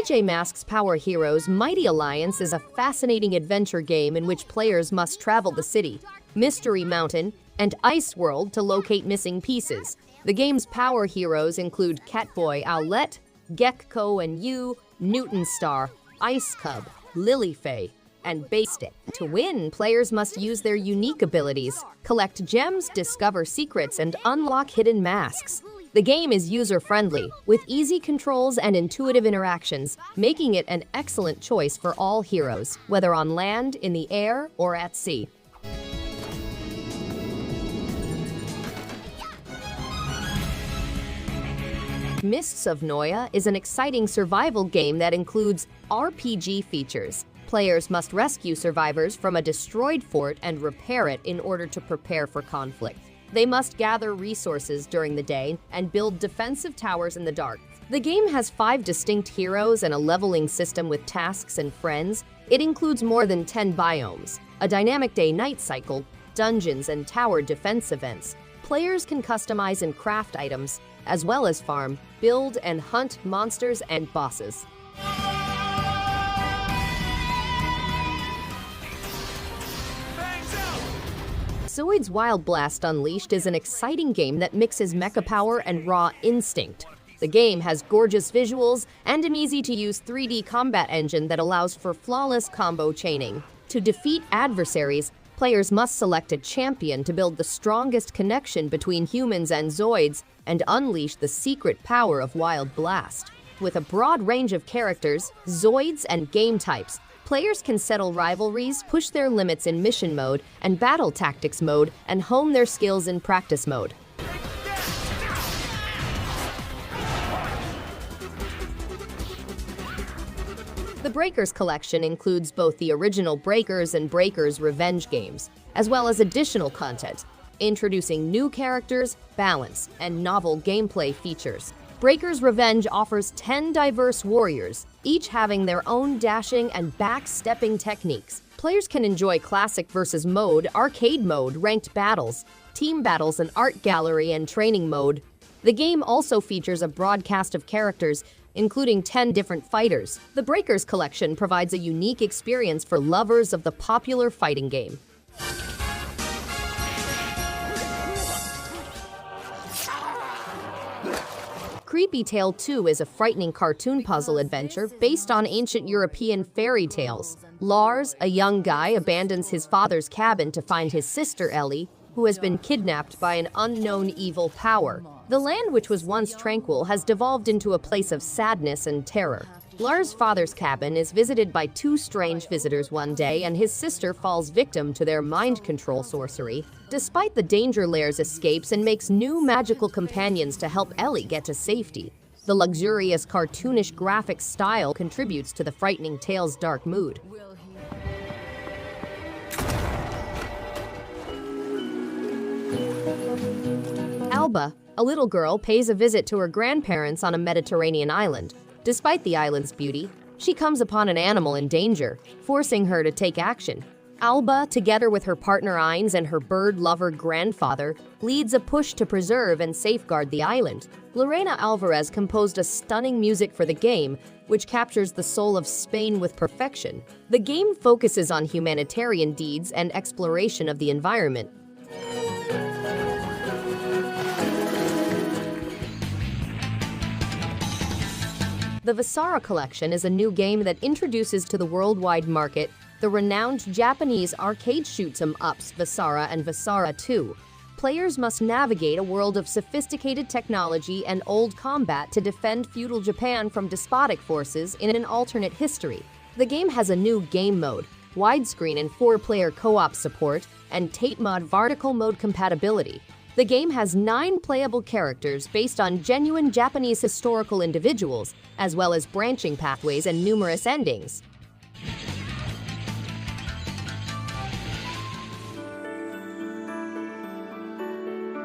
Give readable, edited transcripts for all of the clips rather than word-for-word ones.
PJ Masks' Power Heroes Mighty Alliance is a fascinating adventure game in which players must travel the city, Mystery Mountain, and Ice World to locate missing pieces. The game's power heroes include Catboy Owlette, Gekko and You, Newton Star, Ice Cub, Lilyfay, and Baystick. To win, players must use their unique abilities, collect gems, discover secrets, and unlock hidden masks. The game is user-friendly, with easy controls and intuitive interactions, making it an excellent choice for all heroes, whether on land, in the air, or at sea. Mists of Noyah is an exciting survival game that includes RPG features. Players must rescue survivors from a destroyed fort and repair it in order to prepare for conflict. They must gather resources during the day and build defensive towers in the dark. The game has 5 distinct heroes and a leveling system with tasks and friends. It includes more than 10 biomes, a dynamic day-night cycle, dungeons, and tower defense events. Players can customize and craft items, as well as farm, build, and hunt monsters and bosses. Zoids Wild Blast Unleashed is an exciting game that mixes mecha power and raw instinct. The game has gorgeous visuals and an easy-to-use 3D combat engine that allows for flawless combo chaining. To defeat adversaries, players must select a champion to build the strongest connection between humans and Zoids and unleash the secret power of Wild Blast. With a broad range of characters, Zoids, and game types, players can settle rivalries, push their limits in mission mode and battle tactics mode, and hone their skills in practice mode. The Breakers Collection includes both the original Breakers and Breakers Revenge games, as well as additional content, introducing new characters, balance, and novel gameplay features. Breakers Revenge offers 10 diverse warriors, each having their own dashing and backstepping techniques. Players can enjoy classic versus mode, arcade mode, ranked battles, team battles, and art gallery and training mode. The game also features a broad cast of characters, including 10 different fighters. The Breakers Collection provides a unique experience for lovers of the popular fighting game. Creepy Tale 2 is a frightening cartoon puzzle adventure based on ancient European fairy tales. Lars, a young guy, abandons his father's cabin to find his sister Ellie, who has been kidnapped by an unknown evil power. The land, which was once tranquil, has devolved into a place of sadness and terror. Lars' father's cabin is visited by 2 strange visitors one day, and his sister falls victim to their mind control sorcery. Despite the danger, Lars escapes and makes new magical companions to help Ellie get to safety. The luxurious, cartoonish graphic style contributes to the frightening tale's dark mood. Alba, a little girl, pays a visit to her grandparents on a Mediterranean island. Despite the island's beauty, she comes upon an animal in danger, forcing her to take action. Alba, together with her partner Ines and her bird-lover grandfather, leads a push to preserve and safeguard the island. Lorena Alvarez composed a stunning music for the game, which captures the soul of Spain with perfection. The game focuses on humanitarian deeds and exploration of the environment. The Vasara Collection is a new game that introduces to the worldwide market the renowned Japanese arcade shoot-'em-ups Vasara and Vasara 2. Players must navigate a world of sophisticated technology and old combat to defend feudal Japan from despotic forces in an alternate history. The game has a new game mode, widescreen and 4-player co-op support, and tape mod vertical mode compatibility. The game has 9 playable characters based on genuine Japanese historical individuals, as well as branching pathways and numerous endings.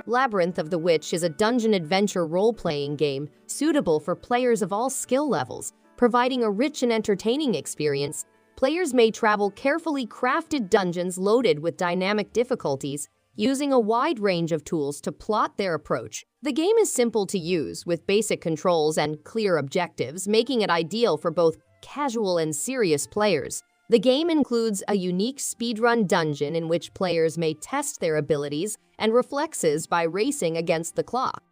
Labyrinth of the Witch is a dungeon adventure role-playing game suitable for players of all skill levels, providing a rich and entertaining experience. Players may travel carefully crafted dungeons loaded with dynamic difficulties, using a wide range of tools to plot their approach. The game is simple to use, with basic controls and clear objectives, making it ideal for both casual and serious players. The game includes a unique speedrun dungeon in which players may test their abilities and reflexes by racing against the clock.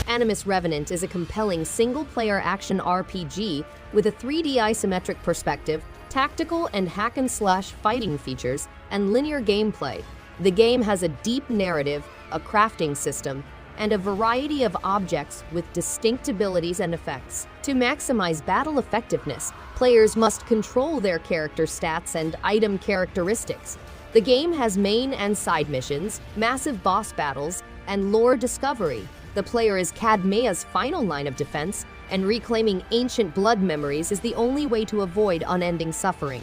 ANIMUS Revenant is a compelling single-player action RPG with a 3D isometric perspective, tactical and hack-and-slash fighting features, and linear gameplay. The game has a deep narrative, a crafting system, and a variety of objects with distinct abilities and effects. To maximize battle effectiveness, players must control their character stats and item characteristics. The game has main and side missions, massive boss battles, and lore discovery. The player is Cadmea's final line of defense, and reclaiming ancient blood memories is the only way to avoid unending suffering.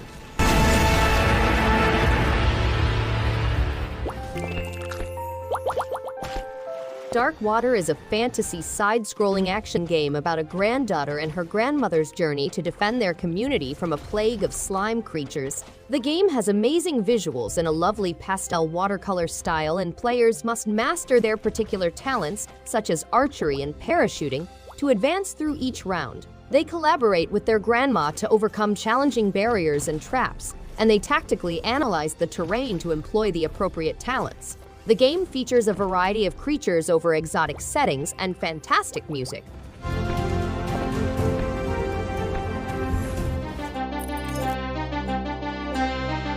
Dark Water is a fantasy side-scrolling action game about a granddaughter and her grandmother's journey to defend their community from a plague of slime creatures. The game has amazing visuals and a lovely pastel watercolor style, and players must master their particular talents, such as archery and parachuting, to advance through each round. They collaborate with their grandma to overcome challenging barriers and traps, and they tactically analyze the terrain to employ the appropriate talents. The game features a variety of creatures over exotic settings and fantastic music.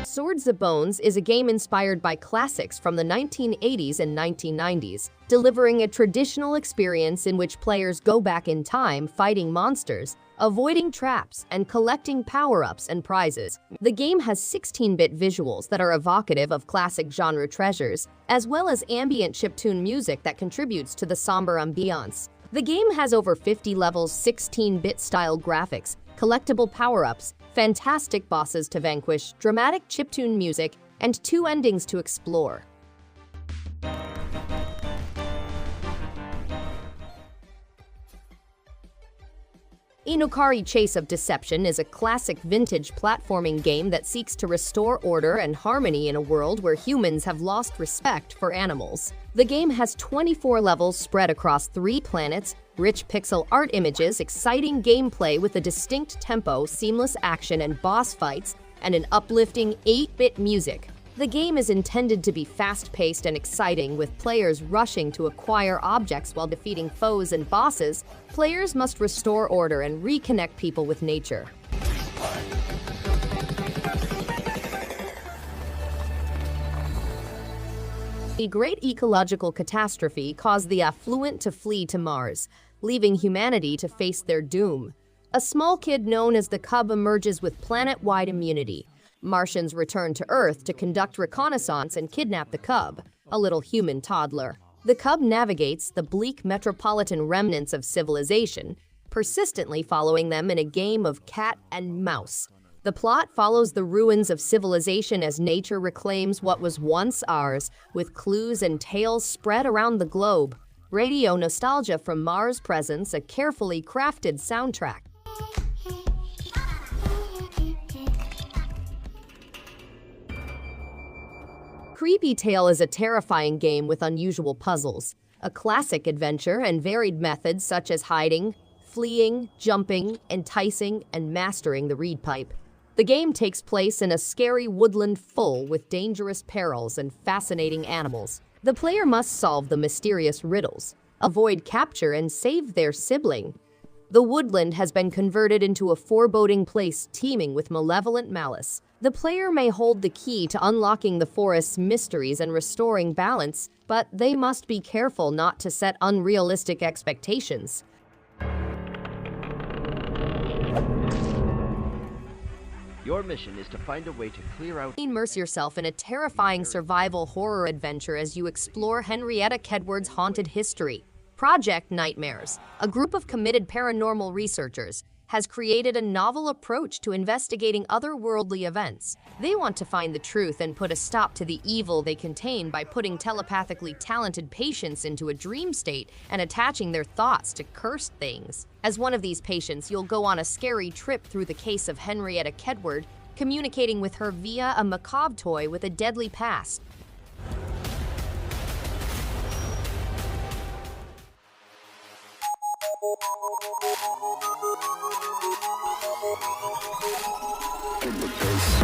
Swords of Bones is a game inspired by classics from the 1980s and 1990s, delivering a traditional experience in which players go back in time fighting monsters, avoiding traps, and collecting power-ups and prizes. The game has 16-bit visuals that are evocative of classic genre treasures, as well as ambient chiptune music that contributes to the somber ambiance. The game has over 50 levels, 16-bit style graphics, collectible power-ups, fantastic bosses to vanquish, dramatic chiptune music, and 2 endings to explore. Inukari Chase of Deception is a classic vintage platforming game that seeks to restore order and harmony in a world where humans have lost respect for animals. The game has 24 levels spread across 3 planets, rich pixel art images, exciting gameplay with a distinct tempo, seamless action and boss fights, and an uplifting 8-bit music. The game is intended to be fast-paced and exciting, with players rushing to acquire objects while defeating foes and bosses. Players must restore order and reconnect people with nature. A great ecological catastrophe caused the affluent to flee to Mars, leaving humanity to face their doom. A small kid known as the Cub emerges with planet-wide immunity. Martians return to Earth to conduct reconnaissance and kidnap the Cub, a little human toddler. The Cub navigates the bleak metropolitan remnants of civilization, persistently following them in a game of cat and mouse. The plot follows the ruins of civilization as nature reclaims what was once ours, with clues and tales spread around the globe. Radio nostalgia from Mars presents a carefully crafted soundtrack. Creepy Tale is a terrifying game with unusual puzzles, a classic adventure, and varied methods such as hiding, fleeing, jumping, enticing, and mastering the reed pipe. The game takes place in a scary woodland full with dangerous perils and fascinating animals. The player must solve the mysterious riddles, avoid capture, and save their sibling. The woodland has been converted into a foreboding place teeming with malevolent malice. The player may hold the key to unlocking the forest's mysteries and restoring balance, but they must be careful not to set unrealistic expectations. Your mission is to find a way to clear out... Immerse yourself in a terrifying survival horror adventure as you explore Henrietta Kedward's haunted history. Project Nightmares, a group of committed paranormal researchers, has created a novel approach to investigating otherworldly events. They want to find the truth and put a stop to the evil they contain by putting telepathically talented patients into a dream state and attaching their thoughts to cursed things. As one of these patients, you'll go on a scary trip through the case of Henrietta Kedward, communicating with her via a macabre toy with a deadly past. In the face.